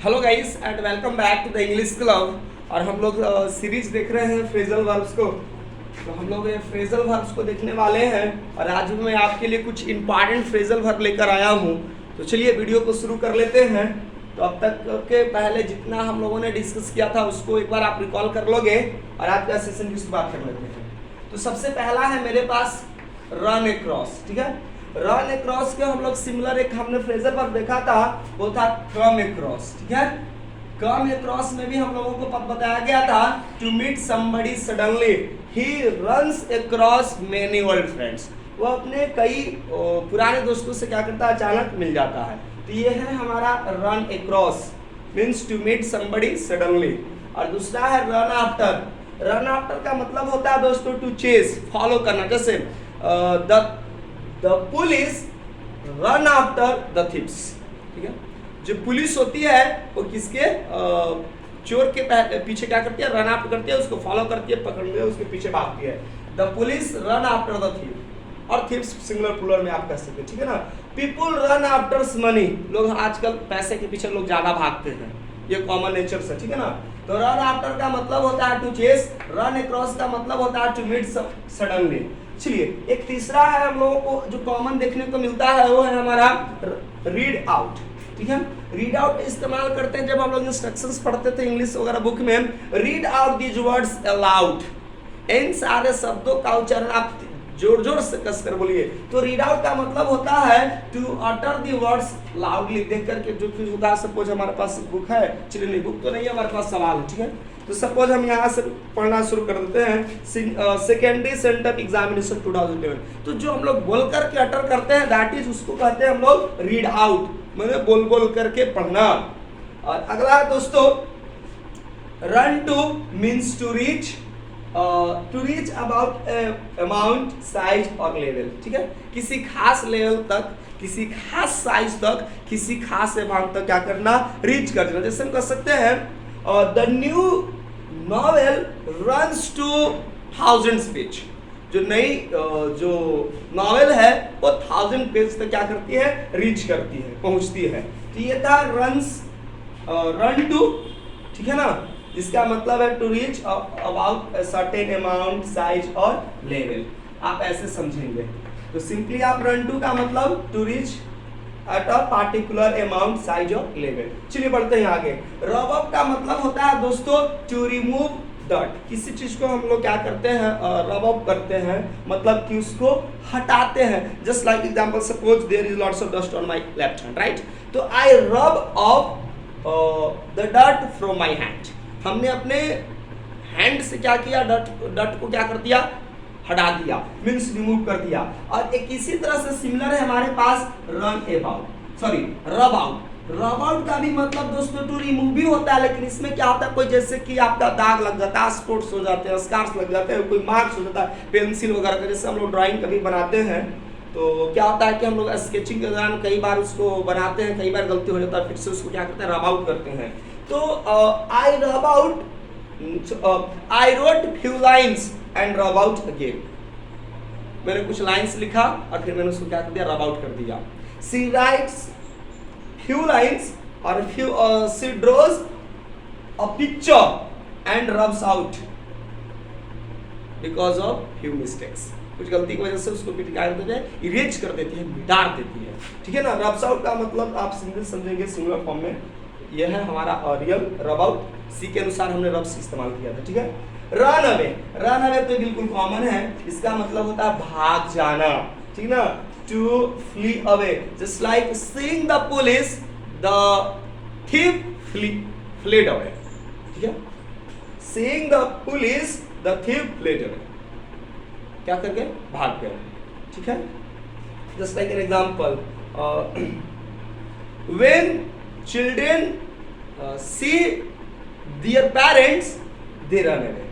Hello guys and welcome back to the English club. और हम लोग सीरीज देख रहे हैं फ्रेजल वर्ब्स को। तो हम लोग फ्रेजल वर्ब्स को देखने वाले हैं और आज मैं आपके लिए कुछ इंपॉर्टेंट फ्रेजल वर्ब लेकर आया हूँ। तो चलिए वीडियो को शुरू कर लेते हैं। तो अब तक के पहले जितना हम लोगों ने डिस्कस किया था उसको एक बार आप रिकॉल कर लोगे और आज का सेशन की शुरुआत कर लेते हैं। तो सबसे पहला है मेरे पास रन अक्रॉस। ठीक है, रन अक्रॉस के हम लोग सिमिलर एक हमने फ्रेजल वर्ब देखा था, वो था कम अक्रॉस। ठीक है, कम अक्रॉस में भी हम लोगों को बताया गया था to meet somebody suddenly he runs across many old friends. वो अपने कई पुराने दोस्तों से क्या करता है, अचानक मिल जाता है। तो ये है हमारा run across, means to meet somebody suddenly. और दूसरा है रन आफ्टर। रन आफ्टर का मतलब होता है दोस्तों टू चेस, फॉलो करना। जैसे the police run after the thief's. ठीक है, जो पुलिस होती है वो किसके चोर के पीछे क्या करती है, रन आफ्टर करती है, उसको फॉलो करती है, पकड़ती है, उसके पीछे भागती है। The police run after the thief, और थिप्स सिंगुलर प्लूरल में आप कह सकते हैं। ठीक है ना। पीपुल रन आफ्टर मनी, लोग आजकल पैसे के पीछे लोग ज्यादा भागते हैं, ये कॉमन नेचर से। ठीक है ना। तो रन आफ्टर का मतलब होता है टू चेस, रन अक्रॉस का मतलब होता है टू मीट सडनली। चलिए एक तीसरा है हम लोगों को जो कॉमन देखने को मिलता है, वो है हमारा रीड आउट। ठीक है, रीड आउट इस्तेमाल करते हैं जब हम लोग इंस्ट्रक्शंस पढ़ते थे इंग्लिश वगैरह बुक में। Read out these words aloud, इन सारे शब्दों का उच्चारण आप जोर जोर से कसकर बोलिए। तो रीड आउट का मतलब होता है to utter the words loudly. देख करके जो फिर होता है, सपोज हमारे पास बुक है, चलिए नहीं बुक तो नहीं है, हमारे पास सवाल है। ठीक है, तो सपोज हम यहाँ से पढ़ना शुरू कर देते हैं सेकेंडरी सेंटर एग्जामिनेशन 2011। तो जो हम लोग बोल करके अटर करते हैं दैट इज, उसको कहते हैं हम लोग रीड आउट, मतलब बोल बोल करके पढ़ना। और अगला है दोस्तों run to, means to reach, to reach about amount, size और लेवल। ठीक है, किसी खास लेवल तक, किसी खास साइज तक, किसी खास अमाउंट तक क्या करना, रीच कर देना। जैसे हम कह सकते हैं the new novel runs to 1000 page. जो नई जो नॉवेल है वो 1000 पेज तक क्या करती है, रीच करती है, पहुंचती है। तो ये था रन्स, रन टू। ठीक है ना, इसका मतलब है to reach about a certain amount, size और लेवल। आप ऐसे समझेंगे। तो सिंपली आप रन टू का मतलब to reach at a particular amount, size और लेवल। चलिए बढ़ते हैं आगे। रब अप का मतलब होता है दोस्तों टू रिमूव डर्ट। किसी चीज को हम लोग क्या करते हैं, रब अप करते हैं, मतलब कि उसको हटाते हैं। Just like example, suppose there is lots of dust on my left hand, right. तो I rub off the dirt from my hand. हमने अपने हैंड से क्या किया, डर्ट को क्या कर दिया, हटा दिया, मीन्स रिमूव कर दिया। और एक इसी तरह से सिमिलर है हमारे पास रन अबाउट, सॉरी रब आउट। रब आउट का भी मतलब दोस्तों टू रिमूव भी होता है, लेकिन इसमें क्या होता है, कोई जैसे कि आपका दाग लग जाता है, स्पॉट्स हो जाते हैं, स्कार्स लग जाते हैं, कोई मार्क्स हो जाता है पेंसिल वगैरह का। जैसे हम लोग ड्राइंग कभी बनाते हैं तो क्या होता है कि हम लोग स्केचिंग के दौरान कई बार उसको बनाते हैं, कई बार गलती हो जाता है, फिर से उसको क्या करते हैं, रब आउट करते हैं। तो आई रब out, I wrote few lines and रब आउट अगेन। मैंने कुछ लाइन्स लिखा और फिर मैंने उसको क्या कर दिया, रब आउट कर दिया। सी राइट्स फ्यू लाइन्स और few, she draws a picture and rubs out because of few mistakes. कुछ गलती की वजह से उसको क्या करते हैं, इरेज कर देती है, मिटा देती है। ठीक है ना। रब्स आउट का मतलब आप सिंगल समझेंगे, सिंगुलर फॉर्म में। यह है हमारा रियल रब आउट, सी के अनुसार हमने रब्स इस्तेमाल किया था। ठीक है। रन अवे, रन अवे तो बिल्कुल कॉमन है, इसका मतलब होता है भाग जाना। ठीक ना, to flee away. Just like seeing the police the thief fled away। ठीक है, seeing the police the thief fled away, क्या करके, भाग गए। ठीक है। Just like an example, when children see their parents they run away.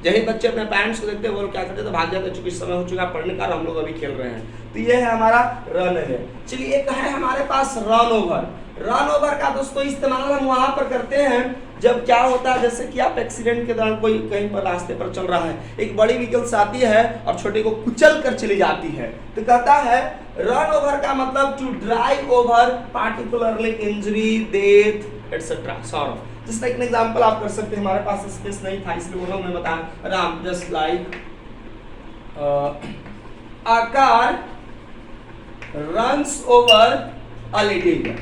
जब बच्चे अपने पेरेंट्स को देखते हैं वो लोग क्या करते हैं, तो भाग जाते हैं। चूंकि समय हो चुका है पढ़ने का, हम लोग अभी खेल रहे हैं। तो ये है हमारा रन अवे। चलिए एक है हमारे पास रन ओवर। रन ओवर का दोस्तों इस्तेमाल हम वहां पर करते हैं जब क्या होता है, जैसे कि आप एक्सीडेंट के दौरान कोई कहीं पर रास्ते पर चल रहा है, एक बड़ी व्हीकल्स आती है और छोटे को कुचल कर चली जाती है, तो कहता है रन ओवर का मतलब to drive over particularly injury, death, etcetera sort of. Just like an example आप कर सकते हैं, हमारे पास स्पेस नहीं था इसलिए उन्होंने बताया Ram just like a car runs over a little girl,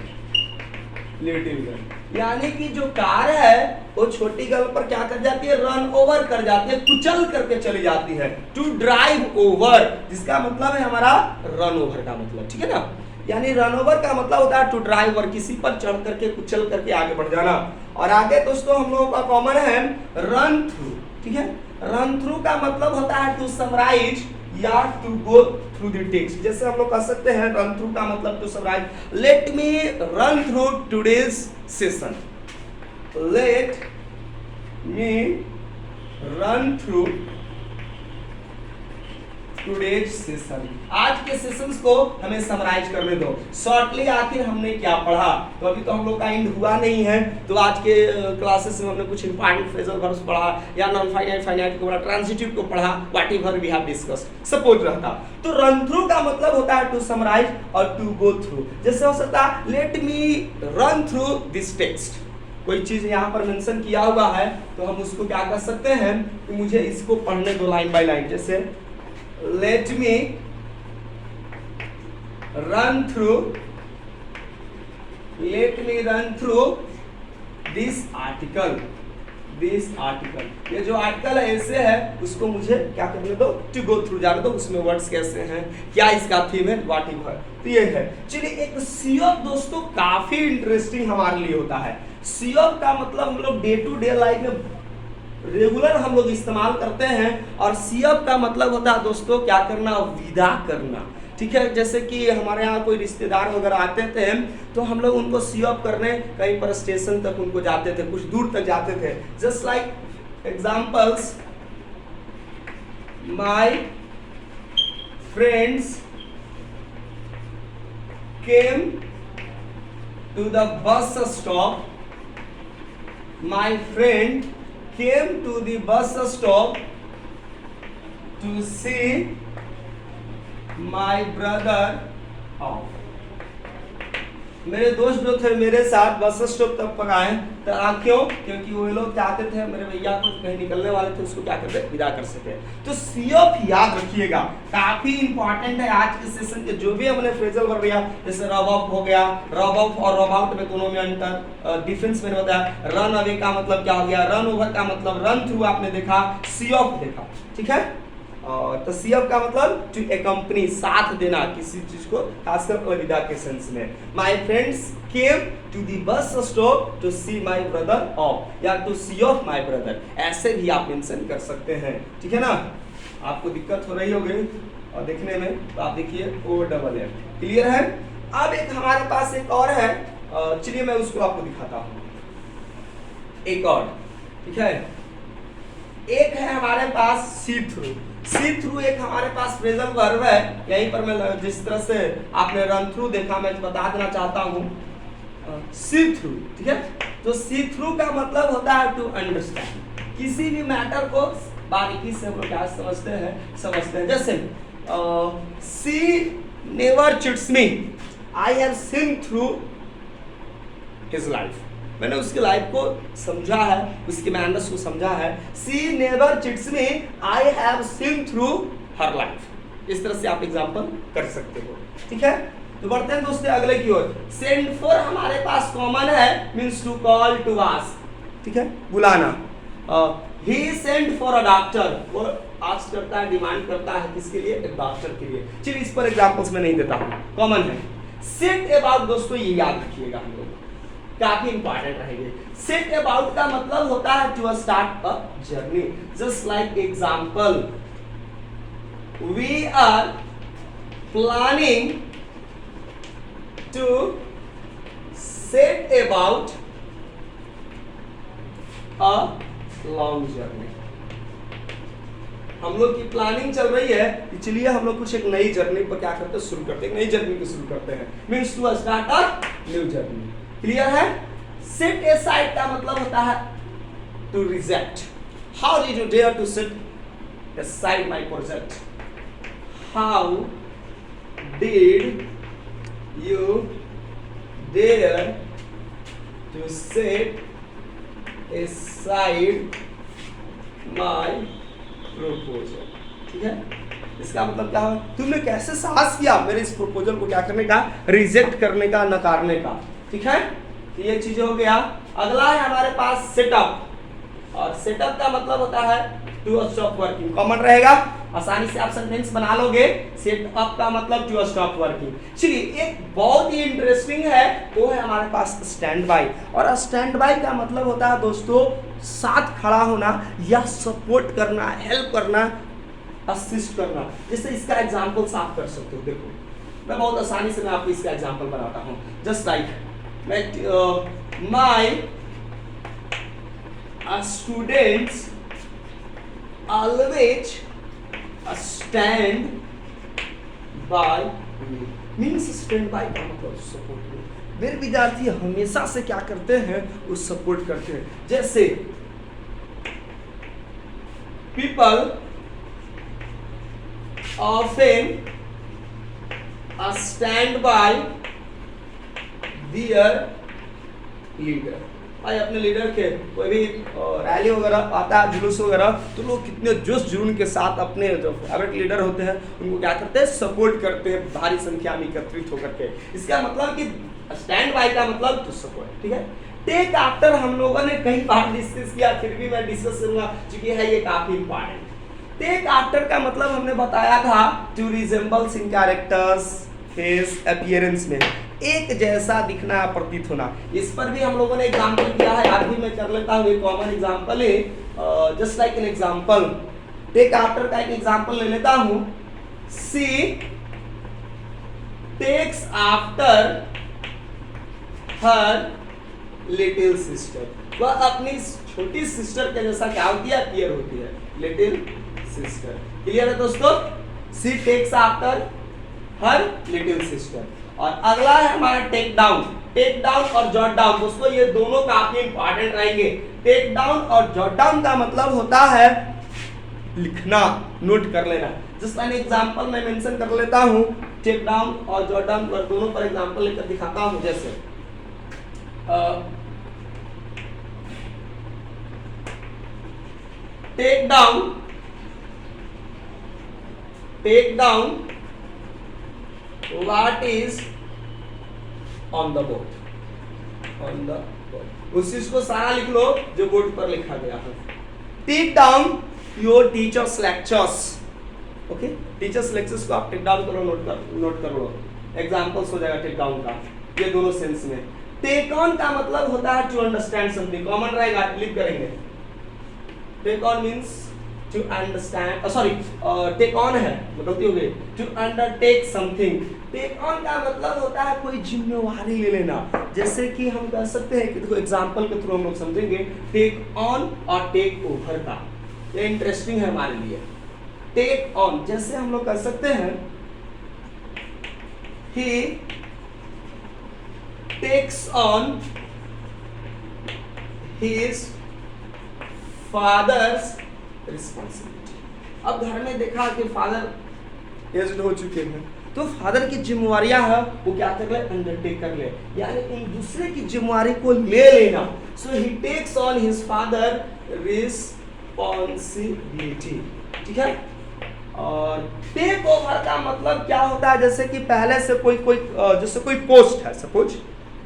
यानी कि जो कार है वो छोटी गर्ल पर क्या कर जाती है, रन ओवर कर जाती है, कुचल करके चली जाती है। टू ड्राइव ओवर जिसका मतलब है हमारा रन ओवर का मतलब, ठीक है ना, यानी रन ओवर का मतलब होता है टू ड्राइव ओवर, किसी पर चढ़ करके कुचल करके आगे बढ़ जाना। और आगे दोस्तों हम लोगों का कॉमन है रन थ्रू, ठीक है। रन थ्रू का मतलब होता है टू समराइज या to go through the text. जैसे हम लोग कह सकते हैं रन थ्रू का मतलब to summarize, let me run through today's session, let me run through today's session, आज के सेशंस को हमें समराइज करने दो। शॉर्टली आखिर हमने क्या पढ़ा, तो अभी तो हम लोग का एंड हुआ नहीं है, तो आज के क्लासेस में हमने कुछ इंपॉर्टेंट फ्रेजल वर्ब्स पढ़ा या नॉन फाइनाइट फाइनाइट को पढ़ा, ट्रांजिटिव को पढ़ा, whatever we have discussed suppose रहता। तो रन थ्रू का मतलब होता है टू समराइज और टू गो थ्रू। जैसे हो सकता है let me run through this text, कोई चीज यहाँ पर मेंशन किया हुआ है तो हम उसको क्या कर सकते हैं कि मुझे इसको पढ़ने दो लाइन बाय लाइन। जैसे let me run through this article, ये जो आर्टिकल है ऐसे है उसको मुझे क्या करने दो, टू गो थ्रू जाने दो, उसमें वर्ड्स कैसे हैं, क्या इसका थीम है, व्हाट इट है, तो ये है। चलिए एक सी ऑफ दोस्तों काफी इंटरेस्टिंग हमारे लिए होता है। सी ऑफ का मतलब हम लोग डे टू डे लाइफ में रेगुलर हम लोग इस्तेमाल करते हैं, और सी ऑफ का मतलब होता है दोस्तों क्या करना, विदा करना, ठीक है। जैसे कि हमारे यहाँ कोई रिश्तेदार वगैरह आते थे तो हम लोग उनको सी ऑफ करने कहीं पर स्टेशन तक उनको जाते थे, कुछ दूर तक जाते थे। Just like examples, my friends came to the bus stop, my friend came to the bus stop to see my brother off. मेरे दोस्त जो थे मेरे साथ बस स्टॉप तक पर आए, तो क्यों, क्योंकि वो लोग चाहते थे मेरे भैया को कहीं निकलने वाले थे उसको क्या करते विदा कर सके। तो सी ऑफ याद रखिएगा, काफी इंपॉर्टेंट है आज के सेशन के जो भी हमने फ्रेजल वर्ब लिया, जैसे रब ऑफ हो गया, रब ऑफ और रब आउट में दोनों में अंतर, डिफरेंस मैंने बताया। रन अवे का मतलब क्या हो गया, रन ओवर का मतलब रन थ्रू आपने देखा, सी ऑफ देखा, ठीक है। तो सी ऑफ का मतलब टू एकम्पनी, साथ देना किसी चीज को, खासकर अलविदा के सेंस में। My friends came to the bus stop to see my brother off, या to see off my brother, ऐसे भी आप मेंशन कर सकते हैं, ठीक है ना। आपको दिक्कत हो रही होगी और देखने में, तो आप देखिए ओ डबल एफ, क्लियर है। अब एक हमारे पास एक और है, चलिए मैं उसको आपको दिखाता हूँ, एक और, ठीक है। एक है हमारे पास सी थ्रू, सी थ्रू एक हमारे पास फ्रेजल वर्ब है। यहीं पर मैं जिस तरह से आपने रन थ्रू देखा, मैं बता देना चाहता हूँ सी थ्रू, ठीक है। तो सी थ्रू का मतलब होता है टू अंडरस्टैंड, किसी भी मैटर को बारीकी से हम लोग क्या समझते हैं। जैसे she never cheats me, I have seen through his life, मैंने उसकी लाइफ को समझा है, उसके मैनर्स को समझा है। She never cheats me, I have seen through her life. इस तरह से आप एग्जांपल कर सकते हो, ठीक है। तो बढ़ते हैं दोस्तों अगले की ओर। सेंड फॉर हमारे पास कॉमन है, means to call, to ask, ठीक है, बुलाना। He send for a doctor, वो आस्क करता है, डिमांड करता है किसके लिए, एक डॉक्टर के लिए। चलिए इस पर एग्जांपल्स मैं नहीं देता हूँ, कॉमन है। सेट अबाउट दोस्तों ये याद रखिएगा, हम लोग काफी इंपॉर्टेंट रहेंगे। सेट अबाउट का मतलब होता है to start a journey. Just like example, we are planning to set about a long journey. हम लोग की प्लानिंग चल रही है, इसलिए हम लोग कुछ एक नई जर्नी पर क्या करते हैं, शुरू करते हैं, नई जर्नी को शुरू करते हैं, means to start a new journey. Clear है। सेट असाइड का मतलब होता है to reject. How did you dare to set aside my project, how did you dare to set aside my proposal। ठीक है, इसका मतलब क्या है, तुमने कैसे साहस किया मेरे इस प्रपोजल को क्या करने का, रिजेक्ट करने का, नकारने का। ठीक है, तो ये चीज हो गया। अगला है हमारे पास सेटअप, और सेटअप का मतलब होता है टू स्टॉप वर्किंग। कॉमन रहेगा, आसानी से आप सेंटेंस बना लोगे। सेटअप का मतलब टू स्टॉप वर्किंग। चलिए, एक बहुत ही इंटरेस्टिंग है, वो है हमारे पास स्टैंड बाय। और स्टैंड बाय का मतलब होता है दोस्तों साथ खड़ा होना या सपोर्ट करना, हेल्प करना, असिस्ट करना। जैसे इसका एग्जांपल्स आप कर सकते हो। देखो, मैं बहुत आसानी से मैं आपको इसका एग्जांपल बनाता हूँ। Just like my students always stand by me। Means stand by का मतलब सपोर्ट में। मेरे विद्यार्थी हमेशा से क्या करते हैं, वो सपोर्ट करते हैं। जैसे people often stand by their leader। भाई अपने लीडर के कोई भी रैली वगैरह आता है, जुलूस वगैरह, तो लोग कितने जोश जुनून के साथ अपने जो फेवरेट लीडर होते हैं उनको क्या करते हैं, सपोर्ट करते हैं भारी संख्या में एकत्रित होकर के। इसका मतलब कि स्टैंड बाय का मतलब टू सपोर्ट। ठीक है, टेक आफ्टर हम लोगों ने कई बार डिस्कस किया, फिर भी मैं डिस्कस करूंगा क्योंकि है ये काफी इंपॉर्टेंट। टेक आफ्टर का मतलब हमने बताया था to resembles in characters, face, appearance में एक जैसा दिखना, प्रतीत होना। इस पर भी हम लोगों ने एग्जांपल किया है, आज भी मैं कर लेता हूँ। एक कॉमन एग्जांपल है, just like an example, take after का एक एग्जांपल ले लेता हूँ। She takes after her little sister. वह अपनी छोटी सिस्टर के जैसा क्या होती है, अपीयर होती है, लिटिल सिस्टर। क्लियर है दोस्तों? She takes after her little sister. और अगला है हमारा टेक डाउन। टेक डाउन और जॉट डाउन, दोस्तों ये दोनों काफी इंपॉर्टेंट रहेंगे। टेक डाउन और जॉट डाउन का मतलब होता है लिखना, नोट कर लेना। जस्ट एन एग्जांपल मैं मेंशन कर लेता हूं, टेक डाउन और जॉट डाउन पर दोनों पर एग्जांपल लेकर दिखाता हूं। जैसे take down what is on the board। उस चीज को सारा लिख लो जो बोर्ड पर लिखा गया है। Take down your teachers lectures. Okay, teachers lectures को आप टेक डाउन करो, नोट कर लो। एग्जांपल्स हो जाएगा टेक डाउन का, ये दोनों सेंस में। टेक ऑन का मतलब होता है टू अंडरस्टैंड समथिंग। कॉमन रहेगा, लिख करेंगे। Take on means to understand, sorry take on है, गलती हो गई, to undertake something. Take on का मतलब होता है कोई जिम्मेवारी ले लेना। जैसे कि हम कह सकते हैं कि देखो एग्जांपल के थ्रू हम लोग समझेंगे टेक ऑन और टेक ओवर का। ये इंटरेस्टिंग है हमारे लिए। टेक ऑन जैसे हम लोग कह सकते हैं he takes on his father's responsibility. अब घर में देखा कि फादर एज्ड हो चुके हैं, तो फादर की जिम्मेवारियां है वो क्या कर ले, अंडरटेक कर ले, यानी एक दूसरे की जिम्मेवारी को ले लेना। So he takes on his father responsibility. ठीक है, और टेक ओवर का मतलब क्या होता है, जैसे कि पहले से कोई जैसे कोई पोस्ट है, सपोज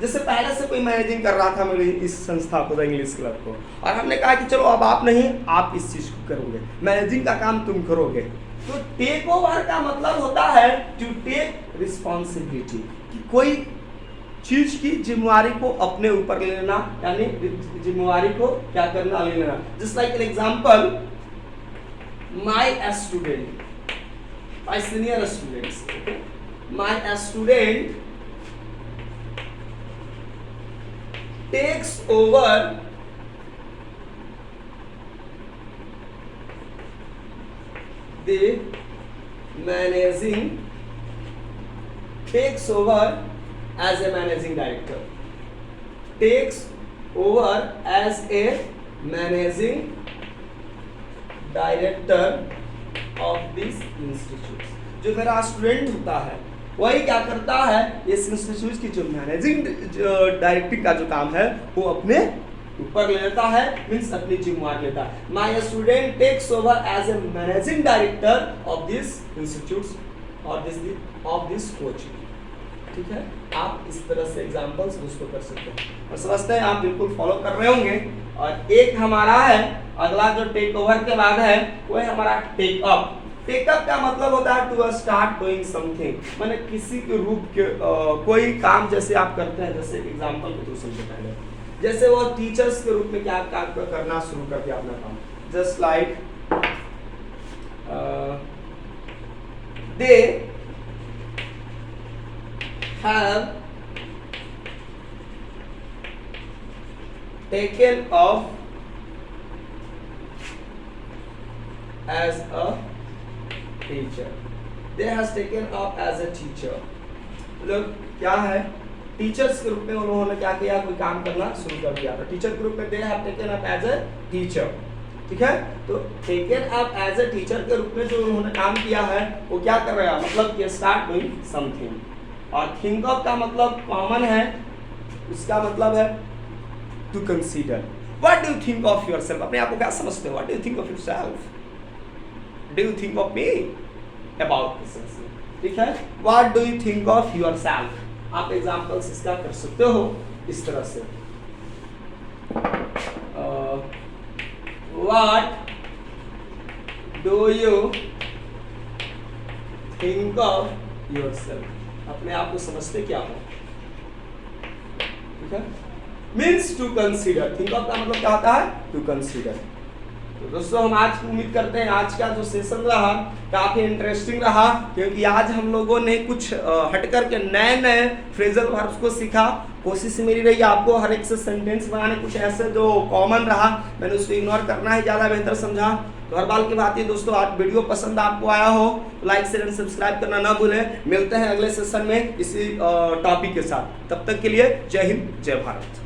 जैसे पहले से कोई मैनेजिंग कर रहा था मेरी इस संस्था को, द इंग्लिश क्लब को, और हमने कहा कि चलो अब आप नहीं, आप इस चीज को करोगे, मैनेजिंग का काम तुम करोगे। तो टेक ओवर का मतलब होता है टू टेक रिस्पॉन्सिबिलिटी, कि कोई चीज की जिम्मेवारी को अपने ऊपर ले लेना, यानी जिम्मेवारी को क्या करना, ले लेना। Just like an example, my student, my senior students, my student takes over the managing, takes over as a managing director, takes over as a managing director of this institute। जो मेरा स्टूडेंट होता है वही क्या करता है, इस institute की जो मैनेजिंग डायरेक्टिंग का जो काम है वो अपने ऊपर ले लेता है, मीन्स अपनी जिम्मेवारी लेता है। My student takes over as a managing director of this institute और दिस कोचिंग। ठीक है, आप इस तरह से एग्जांपल्स उसको कर सकते हैं और समझते हैं आप बिल्कुल फॉलो कर रहे होंगे। और एक हमारा है अगला जो टेक ओवर के बाद है वो है हमारा टेक अप। टेक अप का मतलब होता है टू स्टार्ट डूइंग समथिंग, माने किसी के रूप के कोई काम जैसे आप करते हैं, जैसे एग्जांपल को तो समझे पहले, जैसे वो टीचर्स के रूप में क्या करना शुरू कर दिया अपना काम, just like they have taken up as a teacher. They has taken up as a teacher. लोग क्या है, टीचर्स के रूप में उन्होंने क्या किया, कोई काम करना शुरू कर दिया। तो टीचर के रूप में they have taken up as a teacher। ठीक है, तो taken up as a teacher के रूप में जो उन्होंने काम किया है वो क्या कर रहा है, मतलब कि स्टार्ट डूइंग समथिंग। और थिंक ऑफ का मतलब कॉमन है, उसका मतलब है to consider. What do you think of yourself, अपने आप को क्या समझते हो, what do you think of yourself, do you think of me, about this. ठीक है, what do you think of yourself, आप एग्जांपल्स इसका कर सकते हो इस तरह से। What do you think of yourself, अपने आप को समझते क्या हो। ठीक है, means to consider. Think of का मतलब क्या होता है, टू कंसीडर। तो दोस्तों हम आज उम्मीद करते हैं आज का जो सेशन रहा काफी इंटरेस्टिंग रहा, क्योंकि आज हम लोगों ने कुछ हटकर के नए फ्रेजल वर्ब्स को सीखा। कोशिश मेरी रही आपको हर एक से सेंटेंस बनाने, कुछ ऐसे जो कॉमन रहा मैंने उसको इग्नोर करना ही ज़्यादा बेहतर समझा। घरवाल की बात है दोस्तों, आज वीडियो पसंद आपको आया हो तो लाइक शेयर एंड सब्सक्राइब करना ना भूलें। मिलते हैं अगले सेशन में इसी टॉपिक के साथ, तब तक के लिए जय हिंद जय भारत।